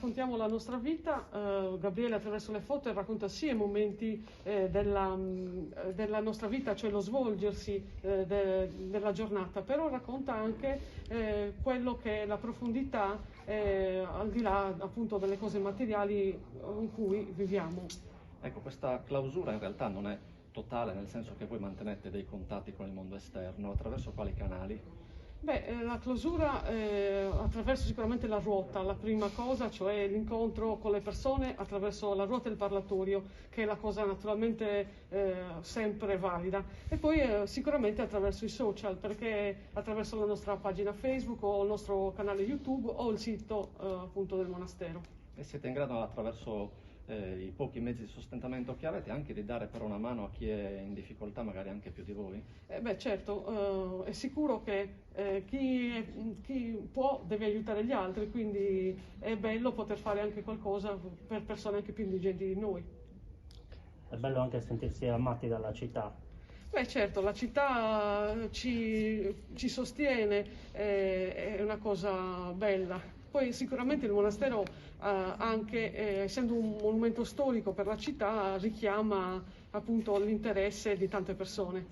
raccontiamo la nostra vita. Gabriele attraverso le foto racconta sia i momenti della nostra vita, cioè lo svolgersi della giornata, però racconta anche quello che è la profondità al di là appunto delle cose materiali in cui viviamo. Ecco, questa clausura in realtà non è totale, nel senso che voi mantenete dei contatti con il mondo esterno, attraverso quali canali? Beh, la clausura attraverso sicuramente la ruota, la prima cosa, cioè l'incontro con le persone attraverso la ruota del parlatorio, che è la cosa naturalmente sempre valida, e poi sicuramente attraverso i social, perché attraverso la nostra pagina Facebook o il nostro canale YouTube o il sito appunto del monastero. E siete in grado, attraverso i pochi mezzi di sostentamento che avete, anche di dare però una mano a chi è in difficoltà, magari anche più di voi? Beh, certo, è sicuro che chi può deve aiutare gli altri, quindi è bello poter fare anche qualcosa per persone anche più indigenti di noi. È bello anche sentirsi amati dalla città. Beh, certo, la città ci sostiene, è una cosa bella. Poi sicuramente il monastero, anche essendo un monumento storico per la città, richiama appunto l'interesse di tante persone.